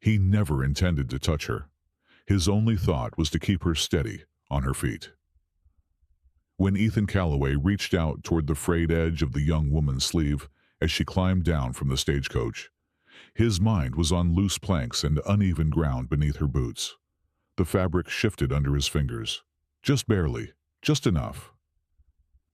He never intended to touch her. His only thought was to keep her steady on her feet. When Ethan Callaway reached out toward the frayed edge of the young woman's sleeve as she climbed down from the stagecoach, his mind was on loose planks and uneven ground beneath her boots. The fabric shifted under his fingers. Just barely, just enough.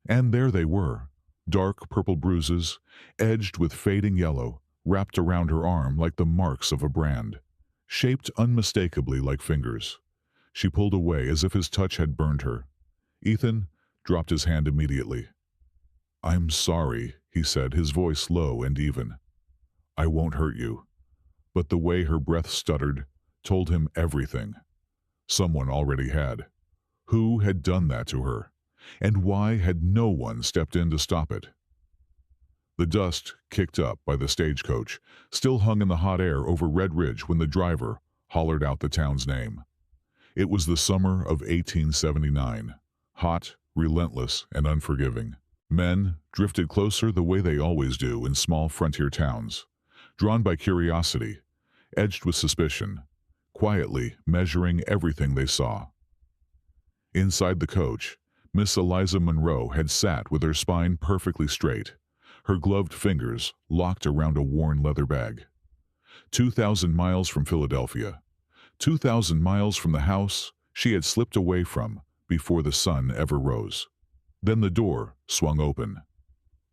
And there they were, dark purple bruises, edged with fading yellow, wrapped around her arm like the marks of a brand, shaped unmistakably like fingers. She pulled away as if his touch had burned her. Ethan dropped his hand immediately. "I'm sorry," he said, his voice low and even. "I won't hurt you." But the way her breath stuttered told him everything. Someone already had. Who had done that to her? And why had no one stepped in to stop it? The dust kicked up by the stagecoach still hung in the hot air over Red Ridge when the driver hollered out the town's name. It was the summer of 1879, hot, relentless, and unforgiving. Men drifted closer the way they always do in small frontier towns, drawn by curiosity, edged with suspicion, quietly measuring everything they saw. Inside the coach, Miss Eliza Monroe had sat with her spine perfectly straight, her gloved fingers locked around a worn leather bag. 2,000 miles from Philadelphia, 2,000 miles from the house she had slipped away from before the sun ever rose. Then the door swung open.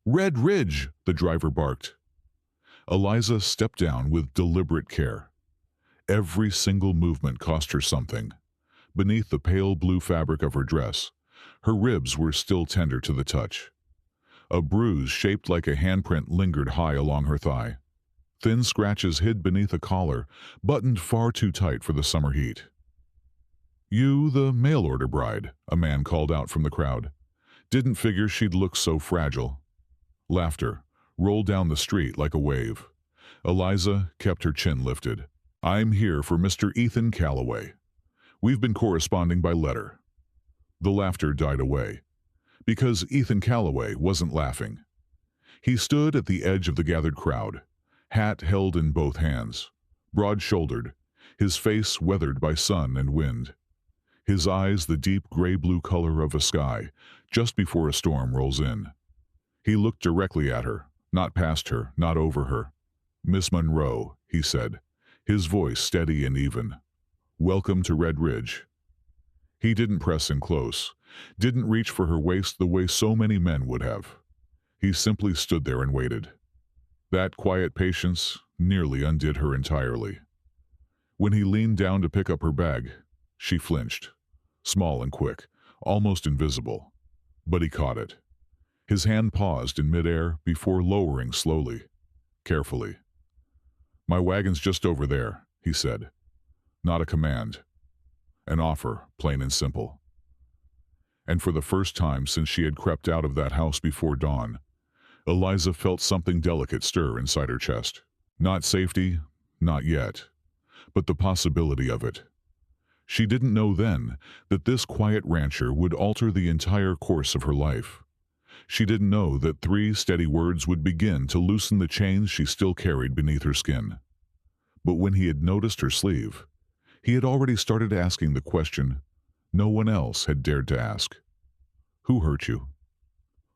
"Red Ridge!" the driver barked. Eliza stepped down with deliberate care. Every single movement cost her something. Beneath the pale blue fabric of her dress, her ribs were still tender to the touch. A bruise shaped like a handprint lingered high along her thigh. Thin scratches hid beneath a collar, buttoned far too tight for the summer heat. "You the mail-order bride," a man called out from the crowd. "Didn't figure she'd look so fragile." Laughter rolled down the street like a wave. Eliza kept her chin lifted. "I'm here for Mr. Ethan Callaway. We've been corresponding by letter." The laughter died away, because Ethan Callaway wasn't laughing. He stood at the edge of the gathered crowd, hat held in both hands, broad-shouldered, his face weathered by sun and wind. His eyes the deep gray-blue color of a sky just before a storm rolls in. He looked directly at her, not past her, not over her. "Miss Monroe," he said, his voice steady and even. "Welcome to Red Ridge." He didn't press in close, didn't reach for her waist the way so many men would have. He simply stood there and waited. That quiet patience nearly undid her entirely. When he leaned down to pick up her bag, she flinched, small and quick, almost invisible. But he caught it. His hand paused in midair before lowering slowly, carefully. "My wagon's just over there," he said. Not a command. An offer, plain and simple. And for the first time since she had crept out of that house before dawn, Eliza felt something delicate stir inside her chest. Not safety, not yet, but the possibility of it. She didn't know then that this quiet rancher would alter the entire course of her life. She didn't know that 3 steady words would begin to loosen the chains she still carried beneath her skin. But when he had noticed her sleeve, he had already started asking the question no one else had dared to ask. "Who hurt you?"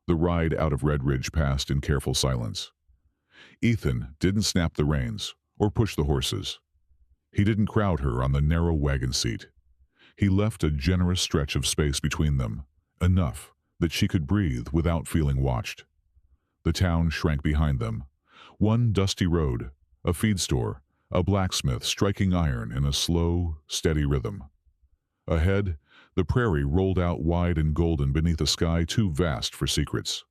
The ride out of Red Ridge passed in careful silence. Ethan didn't snap the reins or push the horses. He didn't crowd her on the narrow wagon seat. He left a generous stretch of space between them, enough that she could breathe without feeling watched. The town shrank behind them. One dusty road, a feed store, a blacksmith striking iron in a slow, steady rhythm. Ahead, the prairie rolled out wide and golden beneath a sky too vast for secrets.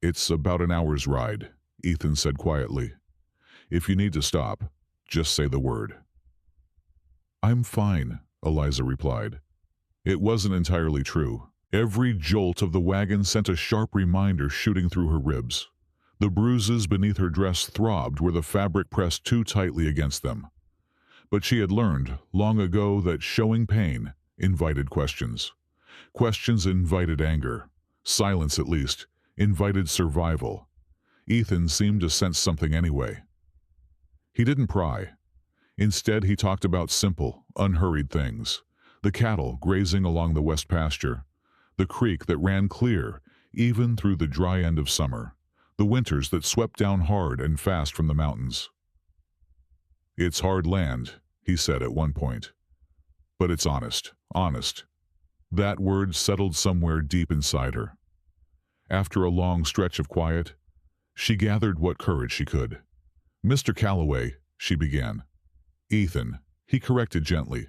"It's about an hour's ride," Ethan said quietly. "If you need to stop, just say the word." "I'm fine," Eliza replied. It wasn't entirely true. Every jolt of the wagon sent a sharp reminder shooting through her ribs. The bruises beneath her dress throbbed where the fabric pressed too tightly against them. But she had learned long ago that showing pain invited questions. Questions invited anger. Silence, at least, invited survival. Ethan seemed to sense something anyway. He didn't pry. Instead, he talked about simple, unhurried things. The cattle grazing along the west pasture, the creek that ran clear even through the dry end of summer, the winters that swept down hard and fast from the mountains. "It's hard land," he said at one point. "But it's honest, honest." That word settled somewhere deep inside her. After a long stretch of quiet, she gathered what courage she could. "Mr. Callaway," she began. "Ethan," he corrected gently.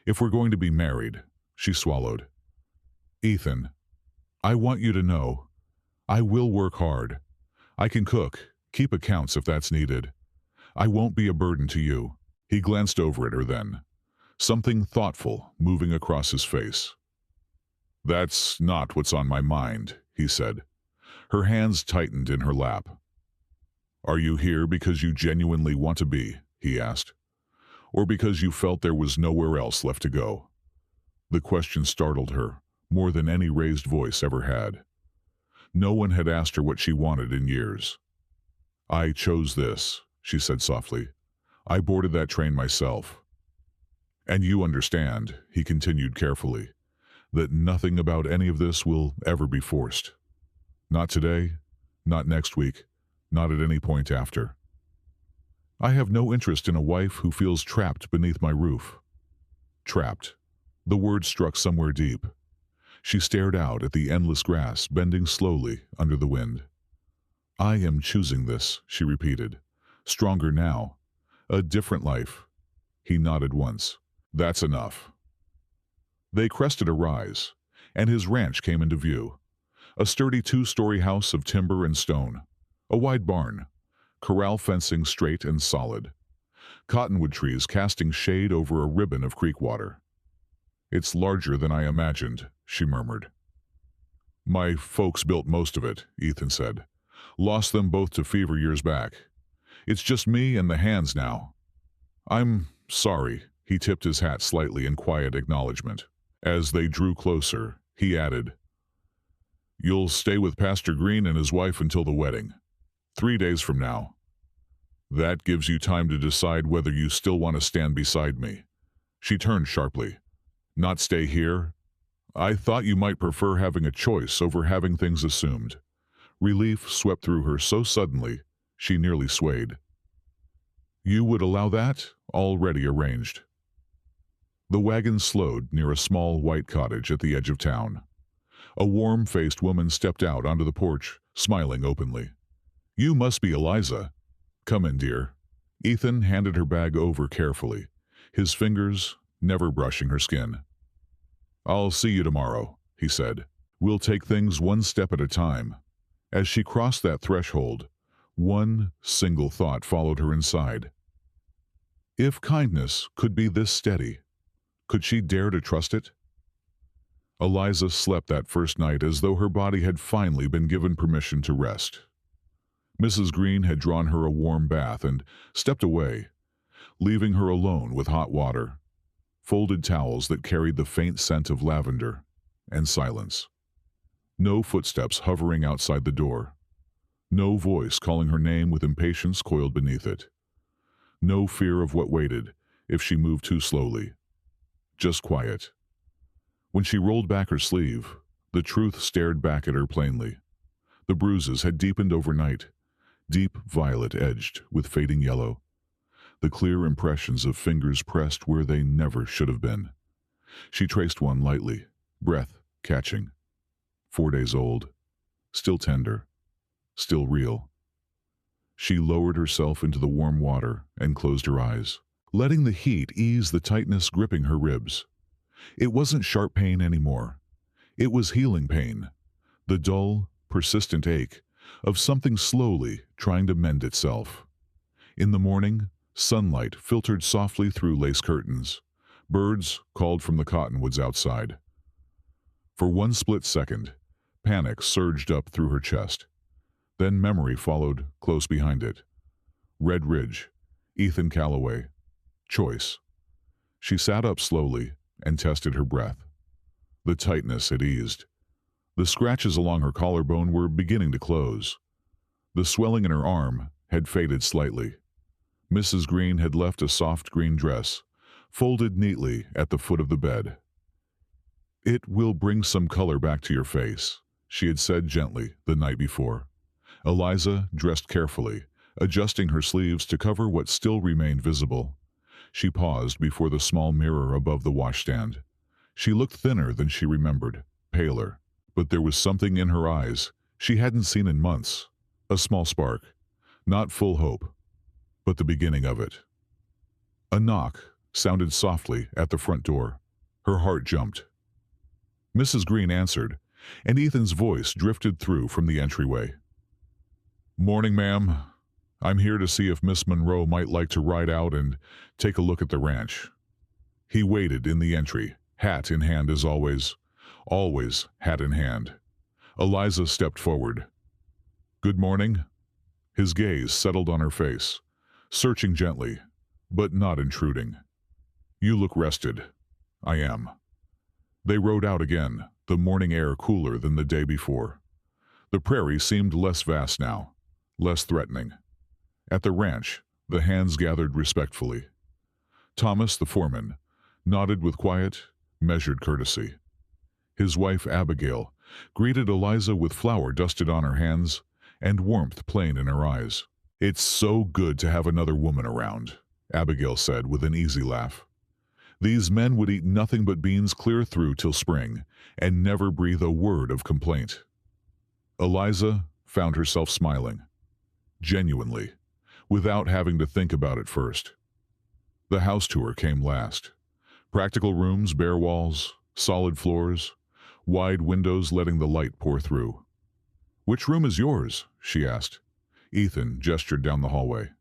"If we're going to be married," she swallowed. "Ethan, I want you to know, I will work hard. I can cook, keep accounts if that's needed. I won't be a burden to you." He glanced over at her then, something thoughtful moving across his face. "That's not what's on my mind," he said. Her hands tightened in her lap. "Are you here because you genuinely want to be?" he asked. "Or because you felt there was nowhere else left to go?" The question startled her more than any raised voice ever had. No one had asked her what she wanted in years. "I chose this," she said softly. "I boarded that train myself." "And you understand," he continued carefully, "that nothing about any of this will ever be forced. Not today, not next week, not at any point after. I have no interest in a wife who feels trapped beneath my roof." Trapped. The word struck somewhere deep. She stared out at the endless grass bending slowly under the wind. "I am choosing this," she repeated. "Stronger now. A different life." He nodded once. "That's enough." They crested a rise, and his ranch came into view. A sturdy two-story house of timber and stone. A wide barn. Corral fencing straight and solid. Cottonwood trees casting shade over a ribbon of creek water. "It's larger than I imagined," she murmured. "My folks built most of it," Ethan said. "Lost them both to fever years back. It's just me and the hands now." "I'm sorry," he tipped his hat slightly in quiet acknowledgement. As they drew closer, he added, "You'll stay with Pastor Green and his wife until the wedding. 3 days from now. That gives you time to decide whether you still want to stand beside me." She turned sharply. "Not stay here? I thought you might prefer having a choice over having things assumed." Relief swept through her so suddenly, she nearly swayed. "You would allow that? Already arranged." The wagon slowed near a small white cottage at the edge of town. A warm-faced woman stepped out onto the porch, smiling openly. "You must be Eliza. Come in, dear." Ethan handed her bag over carefully, his fingers never brushing her skin. "I'll see you tomorrow," he said. "We'll take things one step at a time." As she crossed that threshold, one single thought followed her inside. If kindness could be this steady, could she dare to trust it? Eliza slept that first night as though her body had finally been given permission to rest. Mrs. Green had drawn her a warm bath and stepped away, leaving her alone with hot water, folded towels that carried the faint scent of lavender, and silence. No footsteps hovering outside the door. No voice calling her name with impatience coiled beneath it. No fear of what waited if she moved too slowly. Just quiet. When she rolled back her sleeve, the truth stared back at her plainly. The bruises had deepened overnight, deep violet-edged with fading yellow. The clear impressions of fingers pressed where they never should have been. She traced one lightly, breath catching. 4 days old, still tender, still real. She lowered herself into the warm water and closed her eyes, letting the heat ease the tightness gripping her ribs. It wasn't sharp pain anymore. It was healing pain, the dull, persistent ache of something slowly trying to mend itself. In the morning, sunlight filtered softly through lace curtains. Birds called from the cottonwoods outside. For one split second, panic surged up through her chest. Then memory followed close behind it. Red Ridge, Ethan Callaway, choice. She sat up slowly and tested her breath. The tightness had eased. The scratches along her collarbone were beginning to close. The swelling in her arm had faded slightly. Mrs. Green had left a soft green dress, folded neatly at the foot of the bed. "It will bring some color back to your face," she had said gently the night before. Eliza dressed carefully, adjusting her sleeves to cover what still remained visible. She paused before the small mirror above the washstand. She looked thinner than she remembered, paler, but there was something in her eyes she hadn't seen in months. A small spark, not full hope, but the beginning of it. A knock sounded softly at the front door. Her heart jumped. Mrs. Green answered, and Ethan's voice drifted through from the entryway. "Morning, ma'am. I'm here to see if Miss Monroe might like to ride out and take a look at the ranch." He waited in the entry, hat in hand as always hat in hand. Eliza stepped forward. "Good morning." His gaze settled on her face, searching gently, but not intruding. "You look rested." "I am." They rode out again, the morning air cooler than the day before. The prairie seemed less vast now, less threatening. At the ranch, the hands gathered respectfully. Thomas, the foreman, nodded with quiet, measured courtesy. His wife, Abigail, greeted Eliza with flour dusted on her hands and warmth plain in her eyes. "It's so good to have another woman around," Abigail said with an easy laugh. These men would eat nothing but beans clear through till spring and never breathe a word of complaint. Eliza found herself smiling, genuinely, without having to think about it first. The house tour came last. Practical rooms, bare walls, solid floors, wide windows letting the light pour through. "Which room is yours?" she asked. Ethan gestured down the hallway.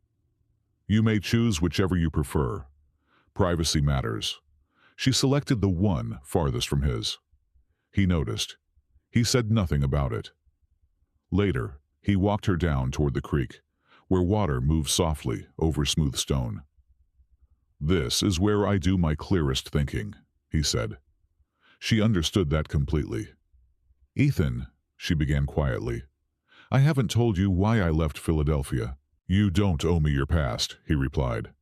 "You may choose whichever you prefer. Privacy matters." She selected the one farthest from his. He noticed. He said nothing about it. Later, he walked her down toward the creek, where water moved softly over smooth stone. "This is where I do my clearest thinking," he said. She understood that completely. "Ethan," she began quietly, "I haven't told you why I left Philadelphia." "You don't owe me your past," he replied.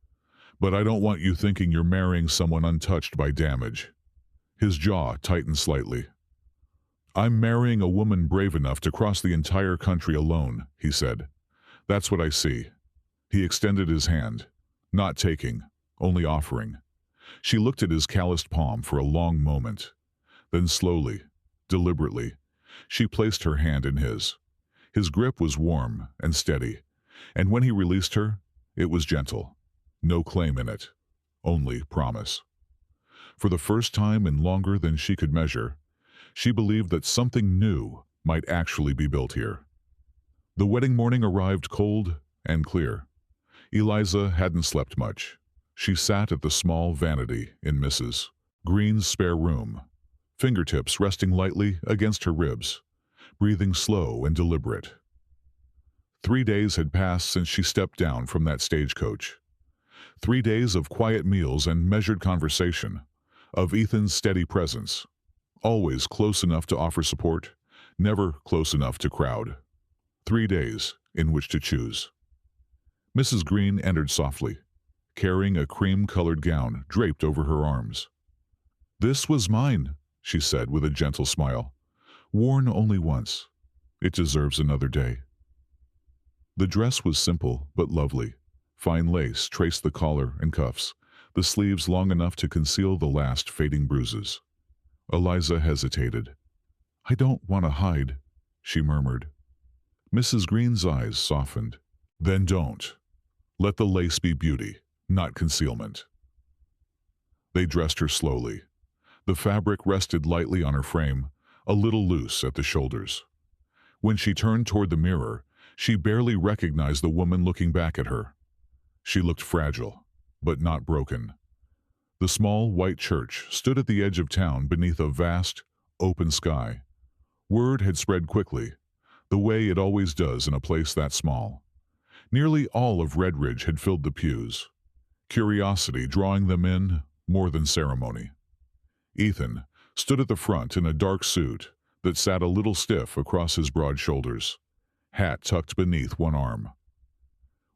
"But I don't want you thinking you're marrying someone untouched by damage." His jaw tightened slightly. "I'm marrying a woman brave enough to cross the entire country alone," he said. "That's what I see." He extended his hand, not taking, only offering. She looked at his calloused palm for a long moment. Then slowly, deliberately, she placed her hand in his. His grip was warm and steady, and when he released her, it was gentle. No claim in it, only promise. For the first time in longer than she could measure, she believed that something new might actually be built here. The wedding morning arrived cold and clear. Eliza hadn't slept much. She sat at the small vanity in Mrs. Green's spare room, fingertips resting lightly against her ribs, breathing slow and deliberate. 3 days had passed since she stepped down from that stagecoach. 3 days of quiet meals and measured conversation, of Ethan's steady presence, always close enough to offer support, never close enough to crowd. 3 days in which to choose. Mrs. Green entered softly, carrying a cream-colored gown draped over her arms. "This was mine," she said with a gentle smile. "Worn only once. It deserves another day." The dress was simple but lovely. Fine lace traced the collar and cuffs, the sleeves long enough to conceal the last fading bruises. Eliza hesitated. "I don't want to hide," she murmured. Mrs. Green's eyes softened. "Then don't. Let the lace be beauty, not concealment." They dressed her slowly. The fabric rested lightly on her frame, a little loose at the shoulders. When she turned toward the mirror, she barely recognized the woman looking back at her. She looked fragile, but not broken. The small white church stood at the edge of town beneath a vast, open sky. Word had spread quickly, the way it always does in a place that small. Nearly all of Red Ridge had filled the pews, curiosity drawing them in more than ceremony. Ethan stood at the front in a dark suit that sat a little stiff across his broad shoulders, hat tucked beneath one arm.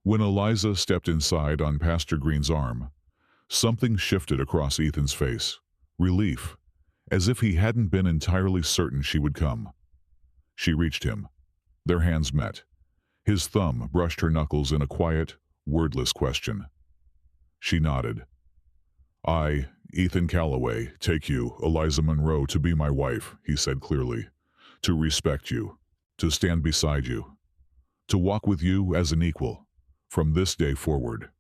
When Eliza stepped inside on Pastor Green's arm, something shifted across Ethan's face. Relief, as if he hadn't been entirely certain she would come. She reached him. Their hands met. His thumb brushed her knuckles in a quiet, wordless question. She nodded. "I, Ethan Callaway, take you, Eliza Monroe, to be my wife," he said clearly. "To respect you, to stand beside you, to walk with you as an equal, from this day forward."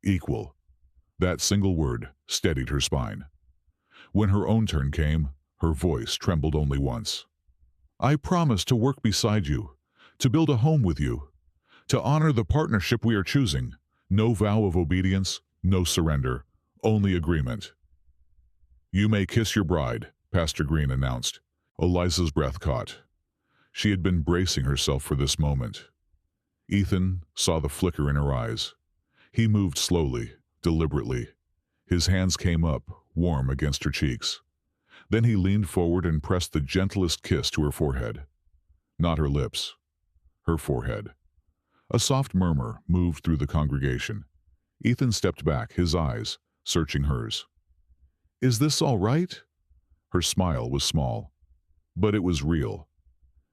Equal. That single word steadied her spine. When her own turn came, her voice trembled only once. "I promise to work beside you, to build a home with you, to honor the partnership we are choosing. No vow of obedience, no surrender, only agreement." "You may kiss your bride," Pastor Green announced. Eliza's breath caught. She had been bracing herself for this moment. Ethan saw the flicker in her eyes. He moved slowly, deliberately. His hands came up, warm against her cheeks. Then he leaned forward and pressed the gentlest kiss to her forehead. Not her lips, her forehead. A soft murmur moved through the congregation. Ethan stepped back, his eyes searching hers. "Is this all right?" Her smile was small, but it was real.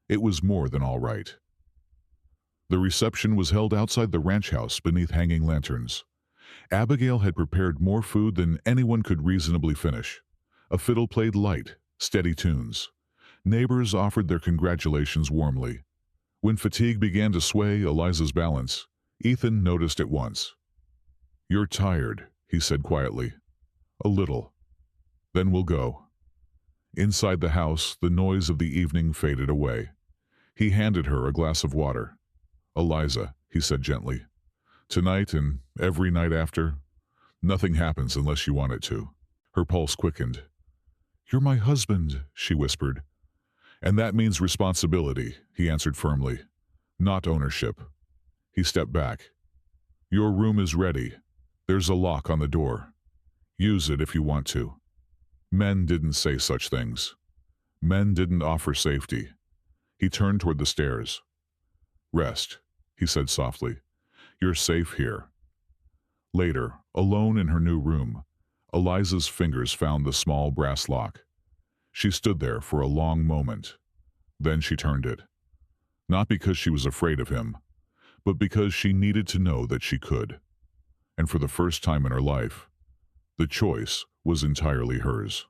It was more than all right. The reception was held outside the ranch house beneath hanging lanterns. Abigail had prepared more food than anyone could reasonably finish. A fiddle played light, steady tunes. Neighbors offered their congratulations warmly. When fatigue began to sway Eliza's balance, Ethan noticed at once. "You're tired," he said quietly. "A little. Then we'll go." Inside the house, the noise of the evening faded away. He handed her a glass of water. "Eliza," he said gently, "tonight and every night after, nothing happens unless you want it to." Her pulse quickened. "You're my husband," she whispered. "And that means responsibility," he answered firmly, "not ownership." He stepped back. "Your room is ready. There's a lock on the door. Use it if you want to." Men didn't say such things. Men didn't offer safety. He turned toward the stairs. "Rest," he said softly. "You're safe here." Later, alone in her new room, Eliza's fingers found the small brass lock. She stood there for a long moment. Then she turned it. Not because she was afraid of him, but because she needed to know that she could. And for the first time in her life, the choice was entirely hers.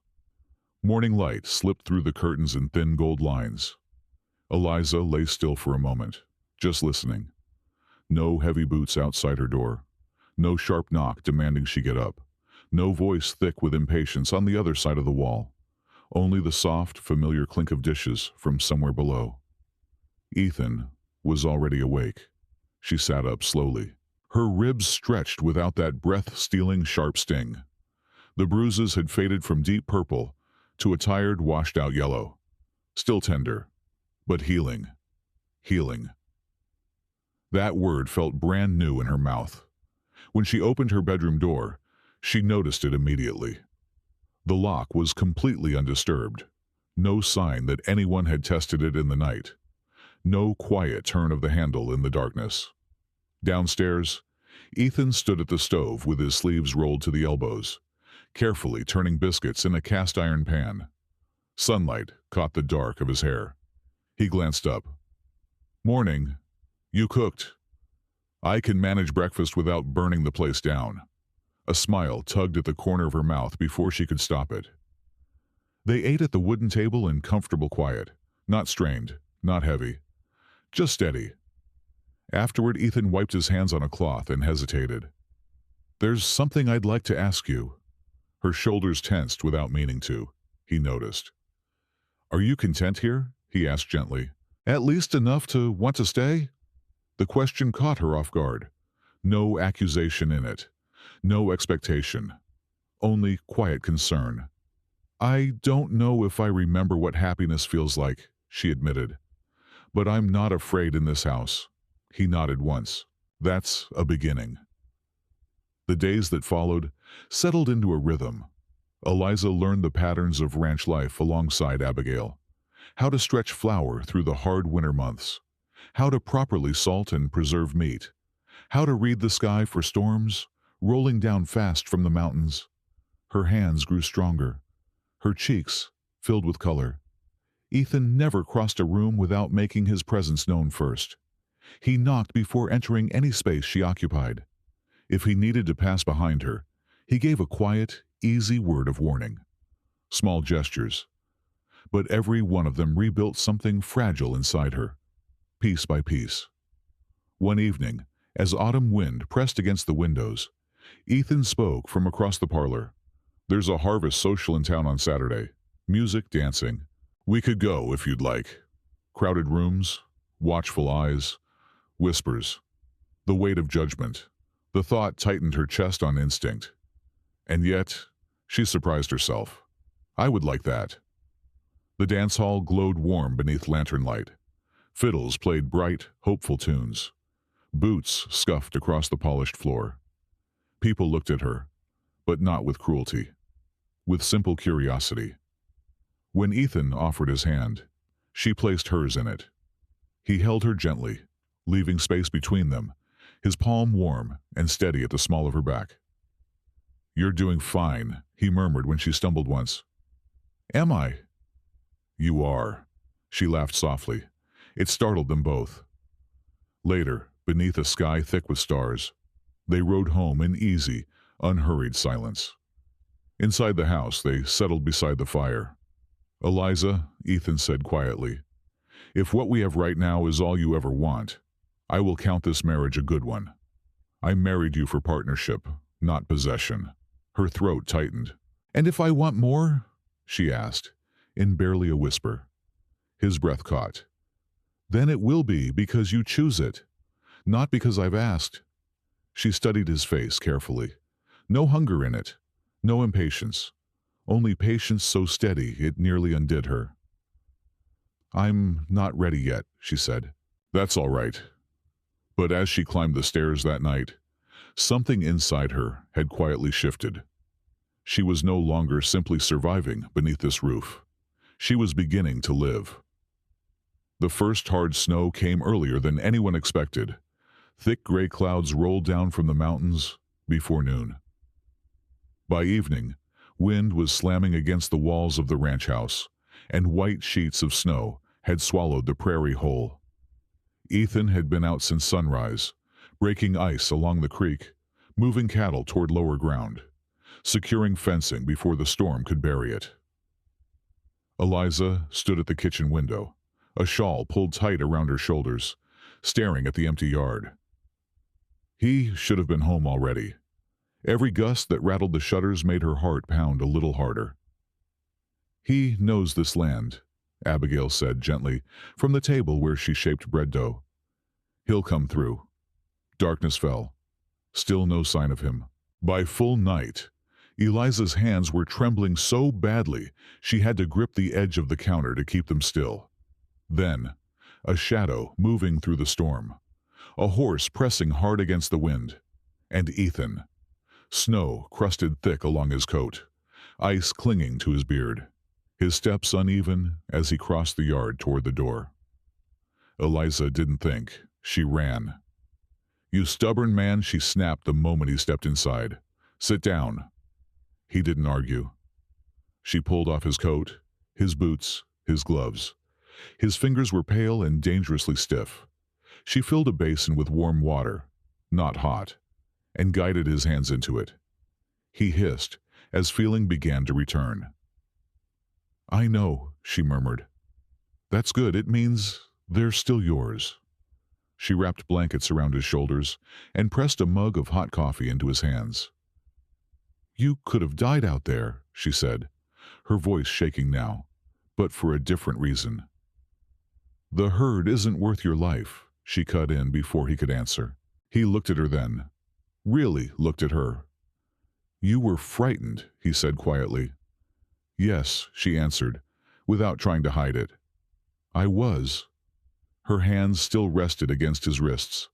Morning light slipped through the curtains in thin gold lines. Eliza lay still for a moment, just listening. No heavy boots outside her door. No sharp knock demanding she get up. No voice thick with impatience on the other side of the wall. Only the soft, familiar clink of dishes from somewhere below. Ethan was already awake. She sat up slowly. Her ribs stretched without that breath-stealing sharp sting. The bruises had faded from deep purple to a tired, washed-out yellow. Still tender, but healing. Healing. That word felt brand new in her mouth. When she opened her bedroom door, she noticed it immediately. The lock was completely undisturbed. No sign that anyone had tested it in the night. No quiet turn of the handle in the darkness. Downstairs, Ethan stood at the stove with his sleeves rolled to the elbows, carefully turning biscuits in a cast-iron pan. Sunlight caught the dark of his hair. He glanced up. "Morning. You cooked. I can manage breakfast without burning the place down." A smile tugged at the corner of her mouth before she could stop it. They ate at the wooden table in comfortable quiet, not strained, not heavy, just steady. Afterward, Ethan wiped his hands on a cloth and hesitated. "There's something I'd like to ask you." Her shoulders tensed without meaning to, he noticed. "Are you content here?" he asked gently. "At least enough to want to stay?" The question caught her off guard. No accusation in it. No expectation. Only quiet concern. "I don't know if I remember what happiness feels like," she admitted. "But I'm not afraid in this house." He nodded once. "That's a beginning." The days that followed settled into a rhythm. Eliza learned the patterns of ranch life alongside Abigail. How to stretch flour through the hard winter months. How to properly salt and preserve meat. how to read the sky for storms, rolling down fast from the mountains. Her hands grew stronger, her cheeks filled with color. Ethan never crossed a room without making his presence known first. He knocked before entering any space she occupied. If he needed to pass behind her, he gave a quiet, easy word of warning. Small gestures, but every one of them rebuilt something fragile inside her, piece by piece. One evening, as autumn wind pressed against the windows, Ethan spoke from across the parlor. "There's a harvest social in town on Saturday. Music, dancing. We could go if you'd like." Crowded rooms, watchful eyes, whispers. The weight of judgment. The thought tightened her chest on instinct. And yet, she surprised herself. I would like that. The dance hall glowed warm beneath lantern light. Fiddles played bright, hopeful tunes. Boots scuffed across the polished floor. People looked at her, but not with cruelty, with simple curiosity. When Ethan offered his hand, she placed hers in it. He held her gently, leaving space between them, his palm warm and steady at the small of her back. "You're doing fine," he murmured when she stumbled once. "Am I?" "You are." She laughed softly. It startled them both. Later, beneath a sky thick with stars, they rode home in easy, unhurried silence. Inside the house, they settled beside the fire. "Eliza," Ethan said quietly, "if what we have right now is all you ever want, I will count this marriage a good one. I married you for partnership, not possession." Her throat tightened. "And if I want more?" she asked, in barely a whisper. His breath caught. "Then it will be because you choose it, not because I've asked." She studied his face carefully. No hunger in it, no impatience, only patience so steady it nearly undid her. "I'm not ready yet," she said. "That's all right." But as she climbed the stairs that night, something inside her had quietly shifted. She was no longer simply surviving beneath this roof. She was beginning to live. The first hard snow came earlier than anyone expected. Thick gray clouds rolled down from the mountains before noon. By evening, wind was slamming against the walls of the ranch house, and white sheets of snow had swallowed the prairie whole. Ethan had been out since sunrise, breaking ice along the creek, moving cattle toward lower ground, securing fencing before the storm could bury it. Eliza stood at the kitchen window, a shawl pulled tight around her shoulders, staring at the empty yard. He should have been home already. Every gust that rattled the shutters made her heart pound a little harder. "He knows this land," Abigail said gently, from the table where she shaped bread dough. "He'll come through." Darkness fell. Still no sign of him. By full night, Eliza's hands were trembling so badly she had to grip the edge of the counter to keep them still. Then, a shadow moving through the storm, a horse pressing hard against the wind, and Ethan. Snow crusted thick along his coat, ice clinging to his beard, his steps uneven as he crossed the yard toward the door. Eliza didn't think. She ran. "You stubborn man," she snapped the moment he stepped inside. "Sit down." He didn't argue. She pulled off his coat, his boots, his gloves. His fingers were pale and dangerously stiff. She filled a basin with warm water, not hot, and guided his hands into it. He hissed as feeling began to return. "I know," she murmured. "That's good. It means they're still yours." She wrapped blankets around his shoulders and pressed a mug of hot coffee into his hands. "You could have died out there," she said, her voice shaking now, but for a different reason. "The herd isn't worth your life," she cut in before he could answer. He looked at her then, really looked at her. "You were frightened," he said quietly. "Yes," she answered, without trying to hide it. "I was." Her hands still rested against his wrists,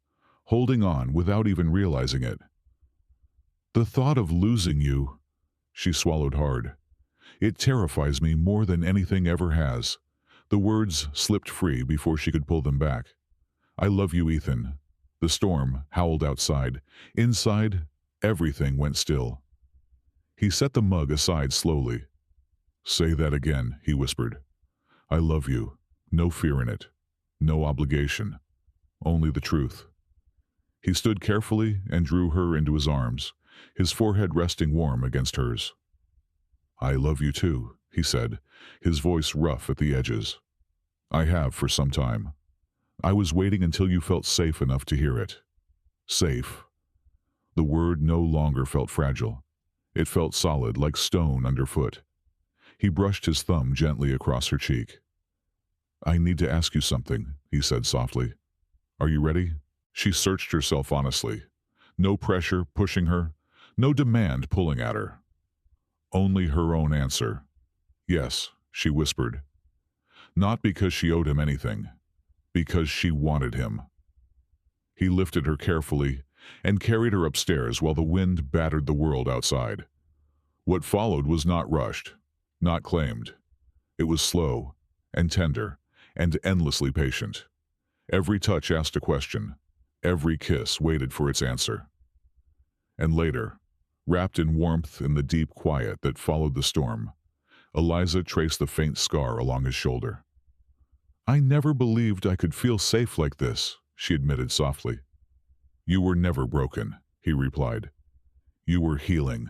holding on without even realizing it. "The thought of losing you," she swallowed hard. "It terrifies me more than anything ever has." The words slipped free before she could pull them back. "I love you, Ethan. The storm howled outside. Inside, everything went still. He set the mug aside slowly. "Say that again," he whispered. "I love you. No fear in it. No obligation. Only the truth." He stood carefully and drew her into his arms, his forehead resting warm against hers. "I love you too," he said, his voice rough at the edges. "I have for some time. I was waiting until you felt safe enough to hear it." Safe. The word no longer felt fragile. It felt solid, like stone underfoot. He brushed his thumb gently across her cheek. "I need to ask you something," he said softly. "Are you ready?" She searched herself honestly. No pressure pushing her, no demand pulling at her. Only her own answer. "Yes," she whispered. Not because she owed him anything, because she wanted him. He lifted her carefully and carried her upstairs while the wind battered the world outside. What followed was not rushed, not claimed. It was slow and tender and endlessly patient. Every touch asked a question. Every kiss waited for its answer. And later, wrapped in warmth in the deep quiet that followed the storm, Eliza traced the faint scar along his shoulder. "I never believed I could feel safe like this," she admitted softly. "You were never broken," he replied. "You were healing."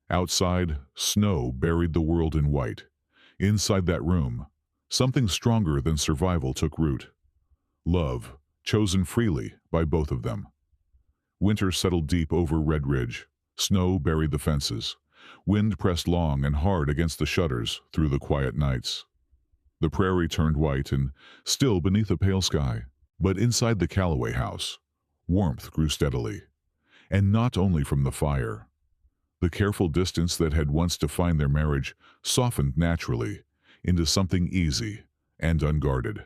Outside, snow buried the world in white. Inside that room, something stronger than survival took root. Love, chosen freely by both of them. Winter settled deep over Red Ridge. Snow buried the fences. Wind pressed long and hard against the shutters through the quiet nights. The prairie turned white and still beneath a pale sky. But inside the Callaway house, warmth grew steadily. And not only from the fire. The careful distance that had once defined their marriage softened naturally into something easy and unguarded.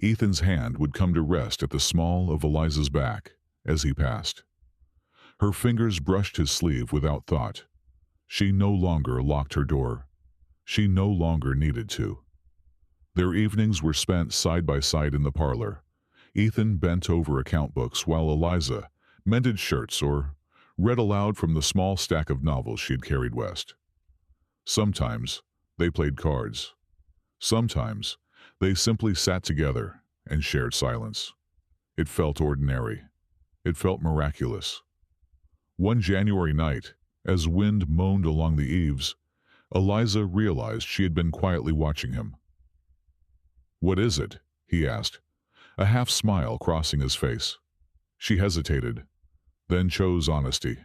Ethan's hand would come to rest at the small of Eliza's back as he passed. Her fingers brushed his sleeve without thought. She no longer locked her door. She no longer needed to. Their evenings were spent side by side in the parlor. Ethan bent over account books while Eliza mended shirts or read aloud from the small stack of novels she had carried west. Sometimes they played cards. Sometimes they simply sat together and shared silence. It felt ordinary. It felt miraculous. One January night, as wind moaned along the eaves, Eliza realized she had been quietly watching him. "What is it?" he asked, a half smile crossing his face. She hesitated, then chose honesty.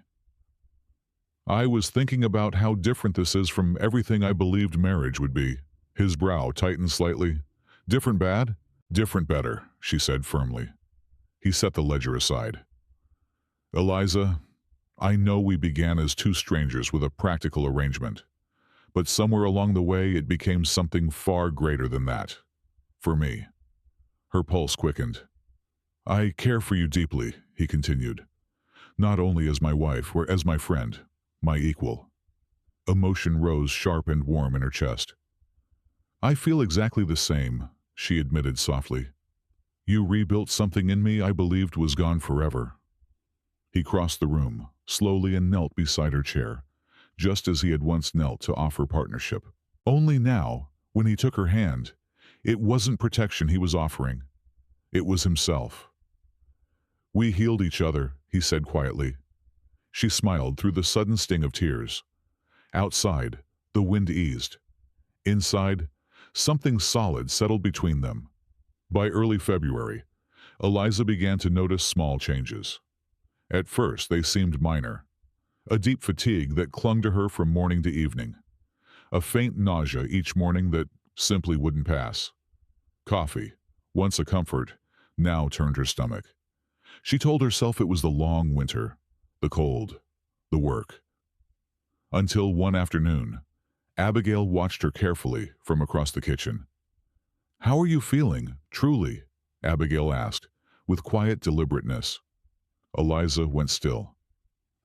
"I was thinking about how different this is from everything I believed marriage would be." His brow tightened slightly. "Different bad? Different better," she said firmly. He set the ledger aside. "Eliza, I know we began as two strangers with a practical arrangement, but somewhere along the way it became something far greater than that. For me." Her pulse quickened. "I care for you deeply," he continued. "Not only as my wife, or as my friend, my equal." Emotion rose sharp and warm in her chest. "I feel exactly the same," she admitted softly. "You rebuilt something in me I believed was gone forever." He crossed the room, slowly, and knelt beside her chair, just as he had once knelt to offer partnership. Only now, when he took her hand, it wasn't protection he was offering. It was himself. "We healed each other," he said quietly. She smiled through the sudden sting of tears. Outside, the wind eased. Inside, something solid settled between them. By early February, Eliza began to notice small changes. At first, they seemed minor. A deep fatigue that clung to her from morning to evening. A faint nausea each morning that simply wouldn't pass. Coffee, once a comfort, now turned her stomach. She told herself it was the long winter, the cold, the work. Until one afternoon, Abigail watched her carefully from across the kitchen. "How are you feeling, truly?" Abigail asked, with quiet deliberateness. Eliza went still.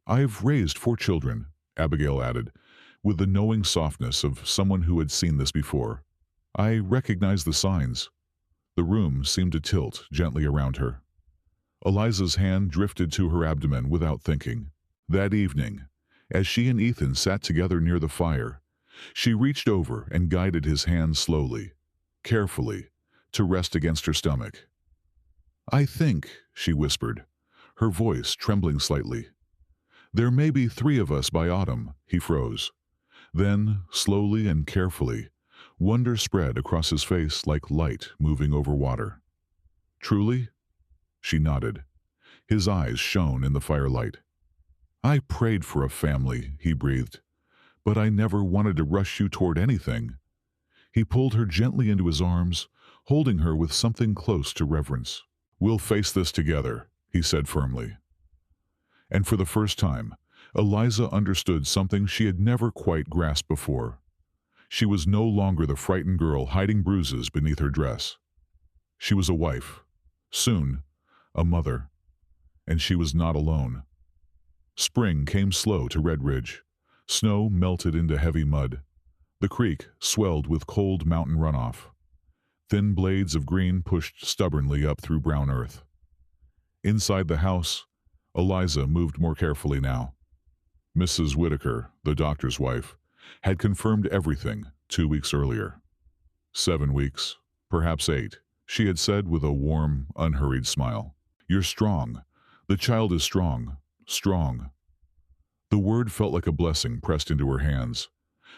"I've raised 4 children," Abigail added, with the knowing softness of someone who had seen this before. "I recognize the signs." The room seemed to tilt gently around her. Eliza's hand drifted to her abdomen without thinking. That evening, as she and Ethan sat together near the fire, she reached over and guided his hand slowly, carefully, to rest against her stomach. "I think," she whispered, her voice trembling slightly. "There may be 3 of us by autumn." He froze. Then, slowly and carefully, wonder spread across his face like light moving over water. "Truly?" She nodded. His eyes shone in the firelight. "I prayed for a family," he breathed, "but I never wanted to rush you toward anything." He pulled her gently into his arms, holding her with something close to reverence. "We'll face this together," he said firmly. And for the first time, Eliza understood something she had never quite grasped before. She was no longer the frightened girl hiding bruises beneath her dress. She was a wife, soon a mother, and she was not alone. Spring came slow to Red Ridge. Snow melted into heavy mud. The creek swelled with cold mountain runoff. Thin blades of green pushed stubbornly up through brown earth. Inside the house, Eliza moved more carefully now. Mrs. Whitaker, the doctor's wife, had confirmed everything 2 weeks earlier. 7 weeks, perhaps 8, she had said with a warm, unhurried smile. "You're strong. The child is strong. Strong." The word felt like a blessing pressed into her hands.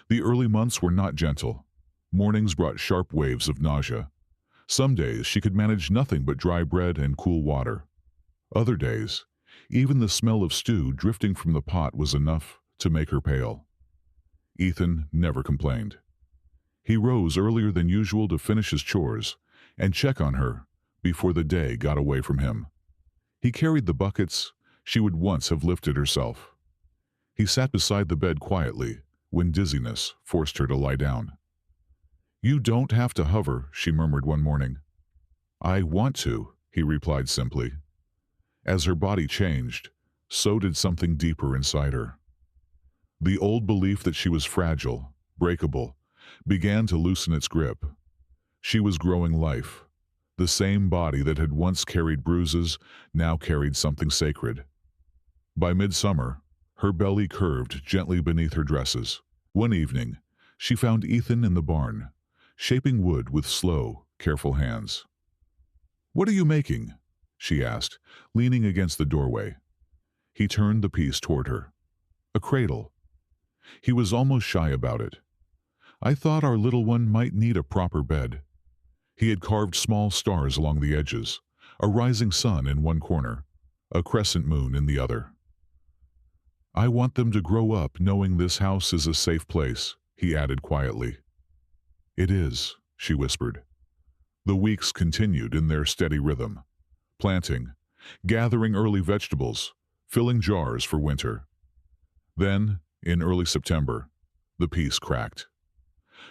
The early months were not gentle. Mornings brought sharp waves of nausea. Some days she could manage nothing but dry bread and cool water. Other days, even the smell of stew drifting from the pot was enough to make her pale. Ethan never complained. He rose earlier than usual to finish his chores and check on her before the day got away from him. He carried the buckets she would once have lifted herself. He sat beside the bed quietly when dizziness forced her to lie down. "You don't have to hover," she murmured one morning. "I want to," he replied simply. As her body changed, so did something deeper inside her. The old belief that she was fragile, breakable, began to loosen its grip. She was growing life. The same body that had once carried bruises now carried something sacred. By midsummer, her belly curved gently beneath her dresses. One evening, she found Ethan in the barn, shaping wood with slow, careful hands. "What are you making?" she asked, leaning against the doorway. He turned the piece toward her. "A cradle." He was almost shy about it. "I thought our little one might need a proper bed." He had carved small stars along the edges, a rising sun in one corner, a crescent moon in the other. "I want them to grow up knowing this house is a safe place," he added quietly. "It is," she whispered. The weeks continued in their steady rhythm, planting, gathering early vegetables, filling jars for winter. Then, in early September, the piece cracked.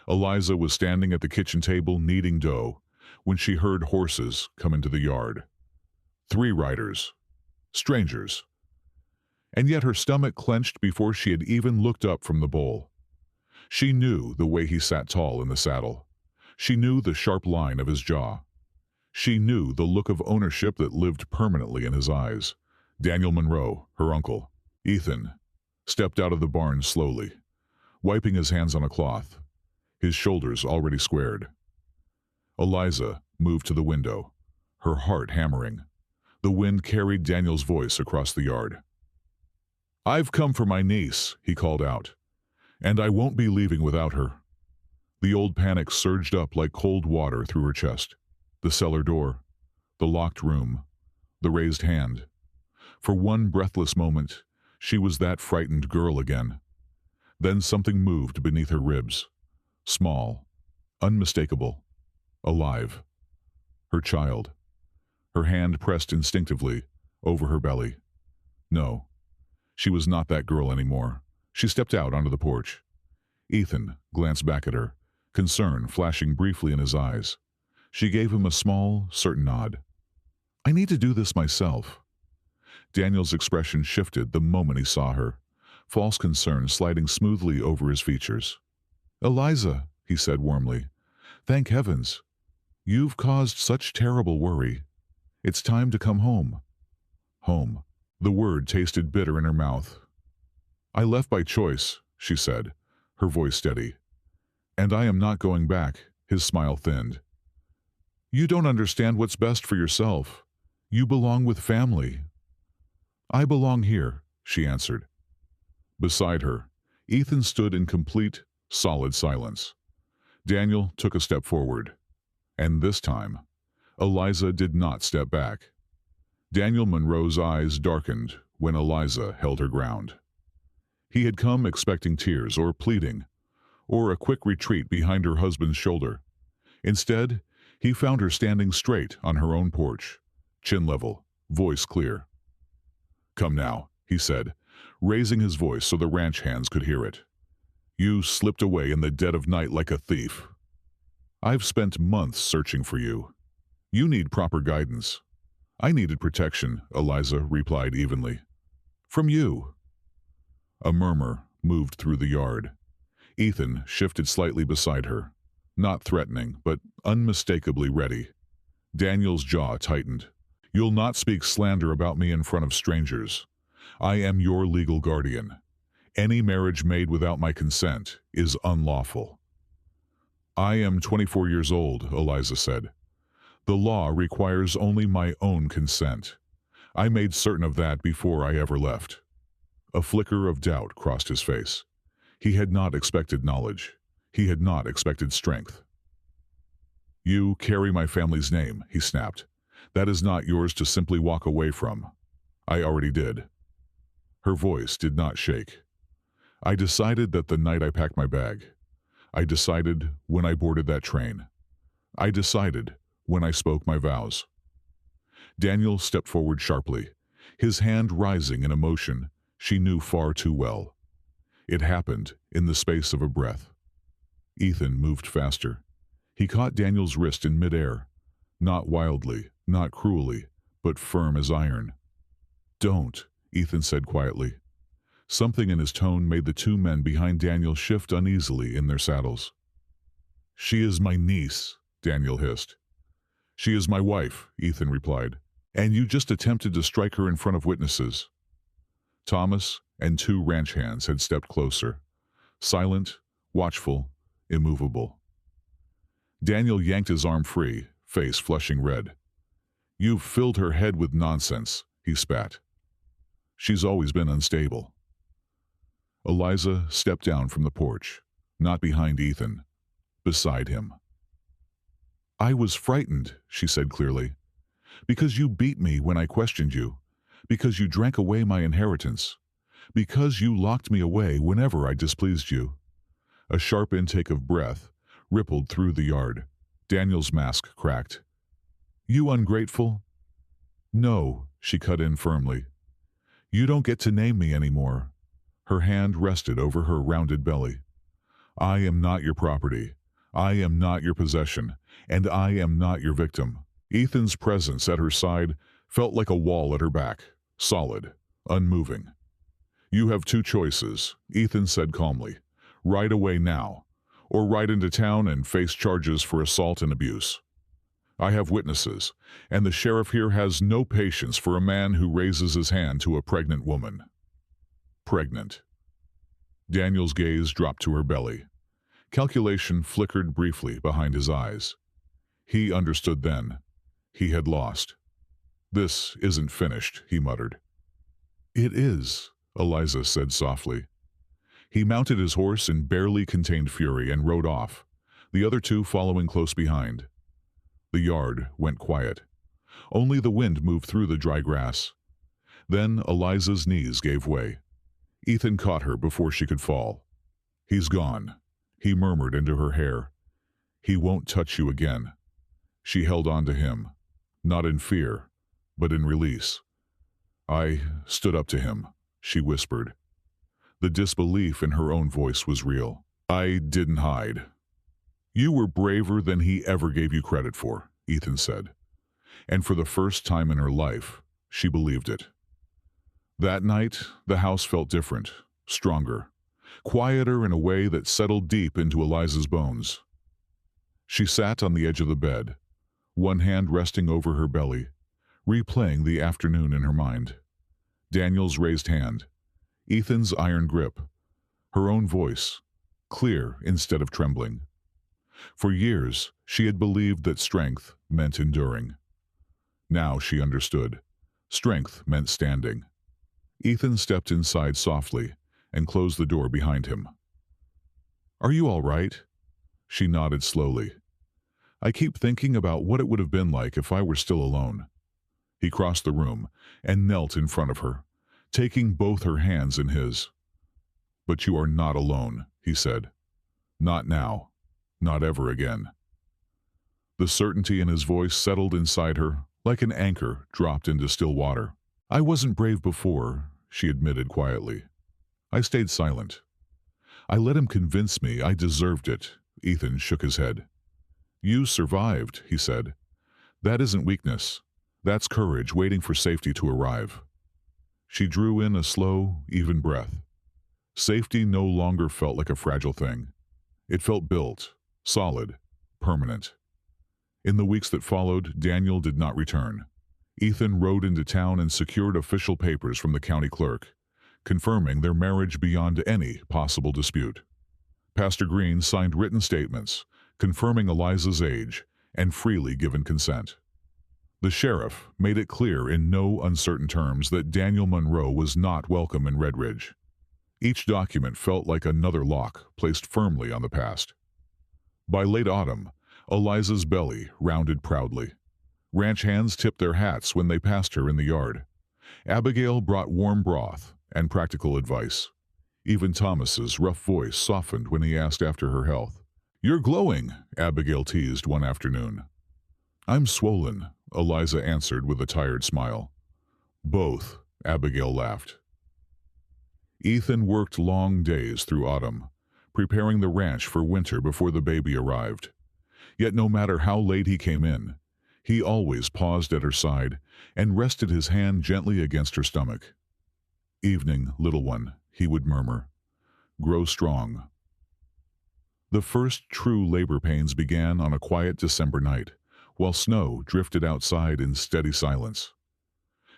Eliza was standing at the kitchen table kneading dough when she heard horses come into the yard. 3 riders, strangers. And yet her stomach clenched before she had even looked up from the bowl. She knew the way he sat tall in the saddle. She knew the sharp line of his jaw. She knew the look of ownership that lived permanently in his eyes. Daniel Monroe, her uncle. Ethan stepped out of the barn slowly, wiping his hands on a cloth, his shoulders already squared. Eliza moved to the window, her heart hammering. The wind carried Daniel's voice across the yard. "I've come for my niece," he called out, "and I won't be leaving without her." The old panic surged up like cold water through her chest. The cellar door, the locked room, the raised hand. For one breathless moment, she was that frightened girl again. Then something moved beneath her ribs, small, unmistakable, alive. Her child. Her hand pressed instinctively over her belly. No. She was not that girl anymore. She stepped out onto the porch. Ethan glanced back at her, concern flashing briefly in his eyes. She gave him a small, certain nod. "I need to do this myself." Daniel's expression shifted the moment he saw her, false concern sliding smoothly over his features. "Eliza," he said warmly, "thank heavens. You've caused such terrible worry. It's time to come home." Home. The word tasted bitter in her mouth. I left by choice, she said, her voice steady. And I am not going back. His smile thinned. You don't understand what's best for yourself. You belong with family. I belong here, she answered. Beside her, Ethan stood in complete, solid silence. Daniel took a step forward. And this time, Eliza did not step back. Daniel Monroe's eyes darkened when Eliza held her ground. He had come expecting tears or pleading, or a quick retreat behind her husband's shoulder. Instead, he found her standing straight on her own porch, chin level, voice clear. Come now, he said, raising his voice so the ranch hands could hear it. You slipped away in the dead of night like a thief. I've spent months searching for you. You need proper guidance. I needed protection, Eliza replied evenly. From you. A murmur moved through the yard. Ethan shifted slightly beside her, not threatening, but unmistakably ready. Daniel's jaw tightened. You'll not speak slander about me in front of strangers. I am your legal guardian. Any marriage made without my consent is unlawful. I am 24 years old, Eliza said. The law requires only my own consent. I made certain of that before I ever left. A flicker of doubt crossed his face. He had not expected knowledge. He had not expected strength. You carry my family's name, he snapped. That is not yours to simply walk away from. I already did. Her voice did not shake. I decided that the night I packed my bag. I decided when I boarded that train. I decided when I spoke my vows. Daniel stepped forward sharply, his hand rising in emotion she knew far too well. It happened in the space of a breath. Ethan moved faster. He caught Daniel's wrist in midair, not wildly, not cruelly, but firm as iron. Don't, Ethan said quietly. Something in his tone made the two men behind Daniel shift uneasily in their saddles. She is my niece, Daniel hissed. She is my wife, Ethan replied, and you just attempted to strike her in front of witnesses. Thomas and two ranch hands had stepped closer, silent, watchful, immovable. Daniel yanked his arm free, face flushing red. You've filled her head with nonsense, he spat. She's always been unstable. Eliza stepped down from the porch, not behind Ethan, beside him. I was frightened, she said clearly, because you beat me when I questioned you, because you drank away my inheritance, because you locked me away whenever I displeased you. A sharp intake of breath rippled through the yard. Daniel's mask cracked. You ungrateful? No, she cut in firmly. You don't get to name me anymore. Her hand rested over her rounded belly. I am not your property. I am not your possession, and I am not your victim. Ethan's presence at her side felt like a wall at her back, solid, unmoving. You have two choices, Ethan said calmly. Ride away now, or ride into town and face charges for assault and abuse. I have witnesses, and the sheriff here has no patience for a man who raises his hand to a pregnant woman. Pregnant. Daniel's gaze dropped to her belly. Calculation flickered briefly behind his eyes. He understood then. He had lost. This isn't finished, he muttered. It is, Eliza said softly. He mounted his horse in barely contained fury and rode off, the other two following close behind. The yard went quiet. Only the wind moved through the dry grass. Then Eliza's knees gave way. Ethan caught her before she could fall. He's gone, he murmured into her hair. He won't touch you again. She held on to him, not in fear, but in release. I stood up to him, she whispered. The disbelief in her own voice was real. I didn't hide. You were braver than he ever gave you credit for, Ethan said. And for the first time in her life, she believed it. That night, the house felt different, stronger, quieter in a way that settled deep into Eliza's bones. She sat on the edge of the bed, one hand resting over her belly, replaying the afternoon in her mind. Daniel's raised hand, Ethan's iron grip, her own voice, clear instead of trembling. For years, she had believed that strength meant enduring. Now she understood. Strength meant standing. Ethan stepped inside softly and closed the door behind him. "Are you all right?" She nodded slowly. "I keep thinking about what it would have been like if I were still alone." He crossed the room and knelt in front of her, taking both her hands in his. "But you are not alone," he said. "Not now. Not ever again." The certainty in his voice settled inside her like an anchor dropped into still water. "I wasn't brave before," she admitted quietly. "I stayed silent. I let him convince me I deserved it." Ethan shook his head. "You survived," he said. "That isn't weakness. That's courage waiting for safety to arrive." She drew in a slow, even breath. Safety no longer felt like a fragile thing. It felt built, solid, permanent. In the weeks that followed, Daniel did not return. Ethan rode into town and secured official papers from the county clerk, confirming their marriage beyond any possible dispute. Pastor Green signed written statements, confirming Eliza's age and freely given consent. The sheriff made it clear in no uncertain terms that Daniel Monroe was not welcome in Red Ridge. Each document felt like another lock placed firmly on the past. By late autumn, Eliza's belly rounded proudly. Ranch hands tipped their hats when they passed her in the yard. Abigail brought warm broth and practical advice. Even Thomas's rough voice softened when he asked after her health. "You're glowing," Abigail teased one afternoon. "I'm swollen," Eliza answered with a tired smile. "Both," Abigail laughed. Ethan worked long days through autumn, preparing the ranch for winter before the baby arrived. Yet no matter how late he came in, he always paused at her side and rested his hand gently against her stomach. "Evening, little one," he would murmur. "Grow strong." The first true labor pains began on a quiet December night, while snow drifted outside in steady silence.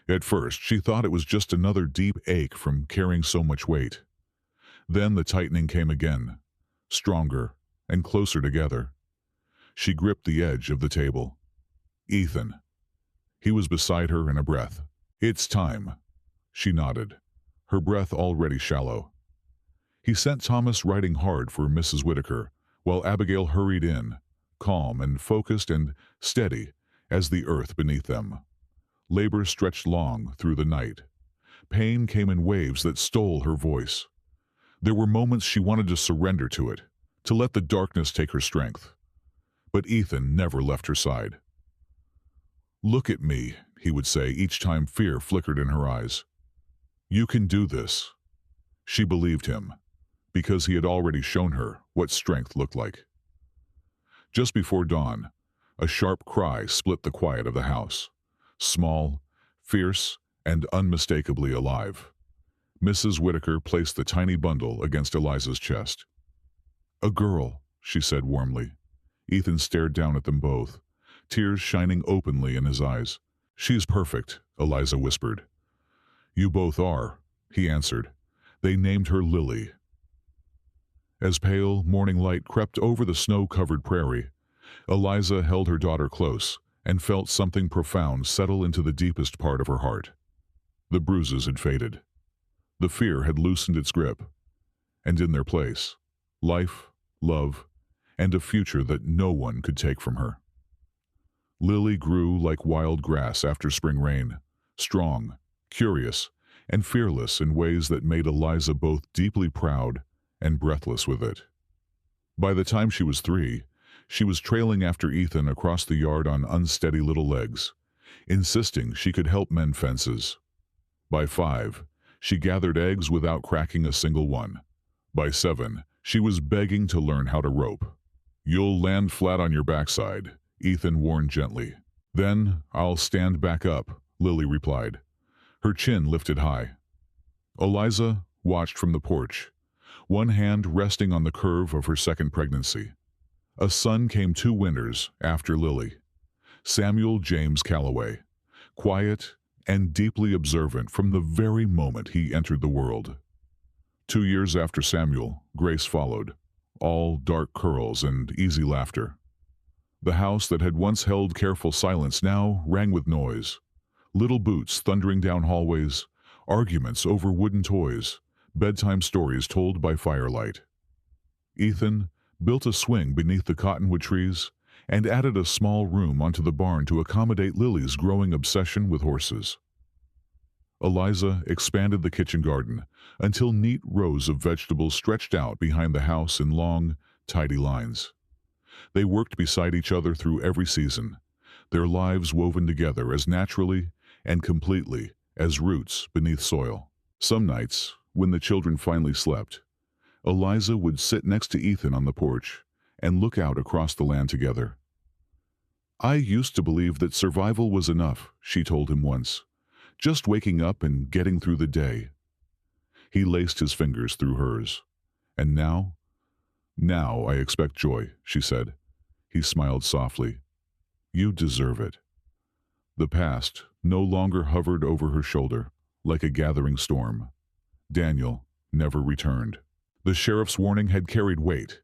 At first, she thought it was just another deep ache from carrying so much weight. Then the tightening came again, stronger and closer together. She gripped the edge of the table. "Ethan." He was beside her in a breath. "It's time." She nodded, her breath already shallow. He sent Thomas riding hard for Mrs. Whitaker, while Abigail hurried in, calm and focused and steady as the earth beneath them. Labor stretched long through the night. Pain came in waves that stole her voice. There were moments she wanted to surrender to it, to let the darkness take her strength. But Ethan never left her side. "Look at me," he would say each time fear flickered in her eyes. "You can do this." She believed him, because he had already shown her what strength looked like. Just before dawn, a sharp cry split the quiet of the house. Small, fierce, and unmistakably alive. Mrs. Whitaker placed the tiny bundle against Eliza's chest. "A girl," she said warmly. Ethan stared down at them both, tears shining openly in his eyes. "She's perfect," Eliza whispered. "You both are," he answered. They named her Lily. As pale morning light crept over the snow-covered prairie, Eliza held her daughter close and felt something profound settle into the deepest part of her heart. The bruises had faded. The fear had loosened its grip, and in their place, life, love, and a future that no one could take from her. Lily grew like wild grass after spring rain, strong, curious, and fearless in ways that made Eliza both deeply proud and breathless with it. By the time she was 3, she was trailing after Ethan across the yard on unsteady little legs, insisting she could help mend fences. By 5, she gathered eggs without cracking a single one. By 7, she was begging to learn how to rope. "You'll land flat on your backside," Ethan warned gently. "Then I'll stand back up," Lily replied, her chin lifted high. Eliza watched from the porch, one hand resting on the curve of her second pregnancy. A son came 2 winters after Lily. Samuel James Callaway, quiet and deeply observant from the very moment he entered the world. 2 years after Samuel, Grace followed, all dark curls and easy laughter. The house that had once held careful silence now rang with noise. Little boots thundering down hallways, arguments over wooden toys, bedtime stories told by firelight. Ethan built a swing beneath the cottonwood trees and added a small room onto the barn to accommodate Lily's growing obsession with horses. Eliza expanded the kitchen garden until neat rows of vegetables stretched out behind the house in long, tidy lines. They worked beside each other through every season, their lives woven together as naturally and completely as roots beneath soil. Some nights, when the children finally slept, Eliza would sit next to Ethan on the porch and look out across the land together. "I used to believe that survival was enough," she told him once. "Just waking up and getting through the day." He laced his fingers through hers. "And now I expect joy," she said. He smiled softly. "You deserve it." The past no longer hovered over her shoulder like a gathering storm. Daniel never returned. The sheriff's warning had carried weight,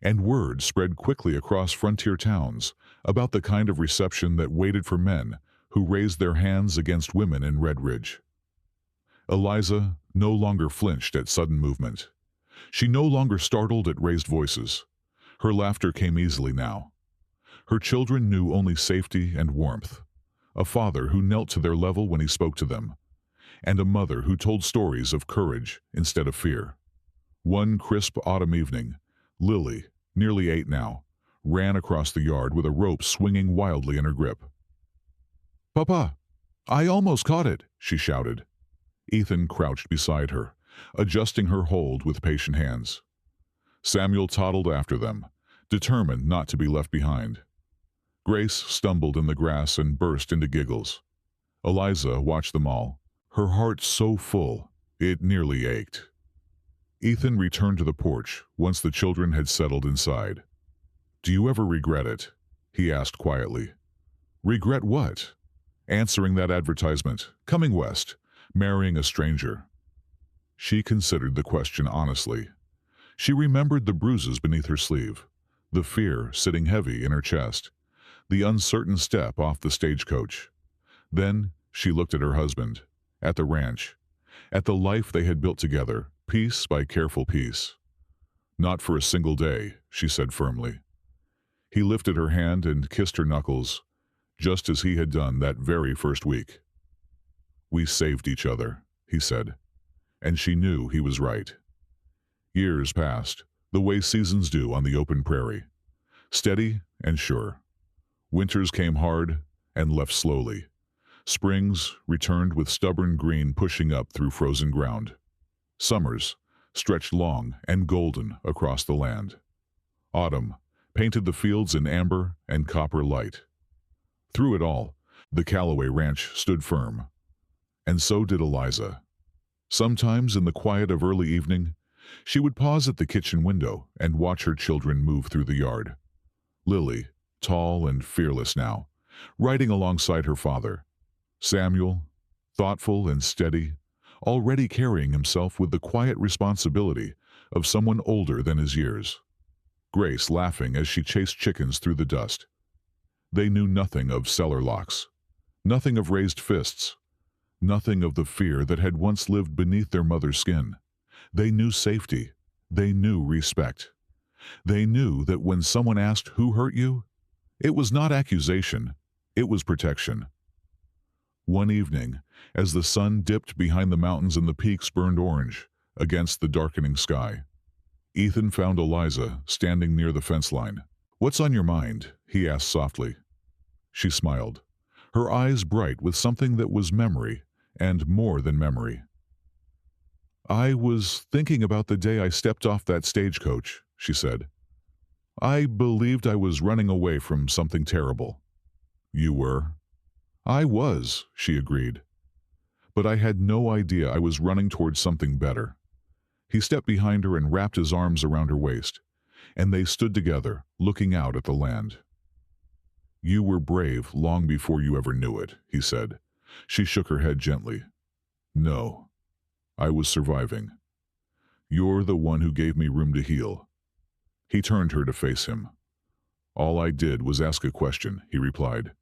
and word spread quickly across frontier towns about the kind of reception that waited for men who raised their hands against women in Red Ridge. Eliza no longer flinched at sudden movement. She no longer startled at raised voices. Her laughter came easily now. Her children knew only safety and warmth, a father who knelt to their level when he spoke to them, and a mother who told stories of courage instead of fear. One crisp autumn evening, Lily, nearly 8 now, ran across the yard with a rope swinging wildly in her grip. "Papa, I almost caught it," she shouted. Ethan crouched beside her, adjusting her hold with patient hands. Samuel toddled after them, determined not to be left behind. Grace stumbled in the grass and burst into giggles. Eliza watched them all, her heart so full it nearly ached. Ethan returned to the porch once the children had settled inside. "Do you ever regret it?" he asked quietly. "Regret what?" "Answering that advertisement, coming west, marrying a stranger." She considered the question honestly. She remembered the bruises beneath her sleeve, the fear sitting heavy in her chest, the uncertain step off the stagecoach. Then she looked at her husband, at the ranch, at the life they had built together, piece by careful piece. "Not for a single day," she said firmly. He lifted her hand and kissed her knuckles, just as he had done that very first week. "We saved each other," he said, and she knew he was right. Years passed, the way seasons do on the open prairie, steady and sure. Winters came hard and left slowly. Springs returned with stubborn green pushing up through frozen ground. Summers stretched long and golden across the land. Autumn painted the fields in amber and copper light. Through it all, the Callaway ranch stood firm. And so did Eliza. Sometimes in the quiet of early evening, she would pause at the kitchen window and watch her children move through the yard. Lily, tall and fearless now, riding alongside her father. Samuel, thoughtful and steady, already carrying himself with the quiet responsibility of someone older than his years. Grace laughing as she chased chickens through the dust. They knew nothing of cellar locks, nothing of raised fists, nothing of the fear that had once lived beneath their mother's skin. They knew safety. They knew respect. They knew that when someone asked who hurt you, it was not accusation, it was protection. One evening, as the sun dipped behind the mountains and the peaks burned orange against the darkening sky, Ethan found Eliza standing near the fence line. "What's on your mind?" he asked softly. She smiled, her eyes bright with something that was memory and more than memory. "I was thinking about the day I stepped off that stagecoach," she said. "I believed I was running away from something terrible." "You were?" "I was," she agreed. "But I had no idea I was running towards something better." He stepped behind her and wrapped his arms around her waist, and they stood together, looking out at the land. "You were brave long before you ever knew it," he said, She shook her head gently. No, I was surviving. You're the one who gave me room to heal. He turned her to face him. All I did was ask a question, he replied.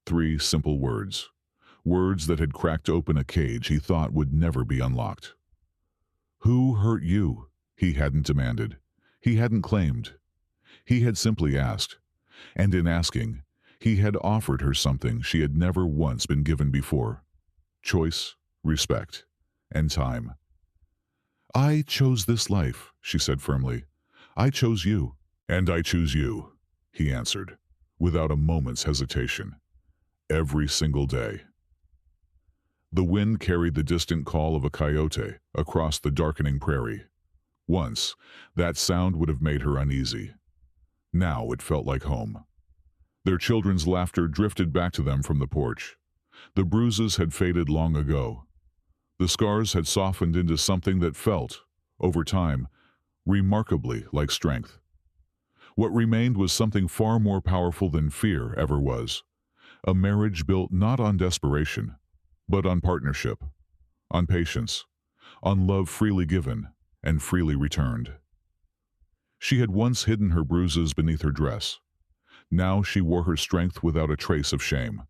3 simple words. Words that had cracked open a cage he thought would never be unlocked. Who hurt you? He hadn't demanded. He hadn't claimed. He had simply asked. And in asking, he had offered her something she had never once been given before. Choice, respect, and time. I chose this life, she said firmly. I chose you. And I choose you, he answered, without a moment's hesitation. Every single day. The wind carried the distant call of a coyote across the darkening prairie. Once, that sound would have made her uneasy. Now it felt like home. Their children's laughter drifted back to them from the porch. The bruises had faded long ago. The scars had softened into something that felt, over time, remarkably like strength. What remained was something far more powerful than fear ever was. A marriage built not on desperation, but on partnership, on patience, on love freely given and freely returned. She had once hidden her bruises beneath her dress. Now she wore her strength without a trace of shame.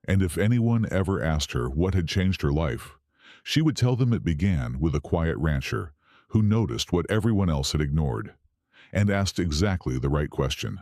And if anyone ever asked her what had changed her life, she would tell them it began with a quiet rancher who noticed what everyone else had ignored and asked exactly the right question.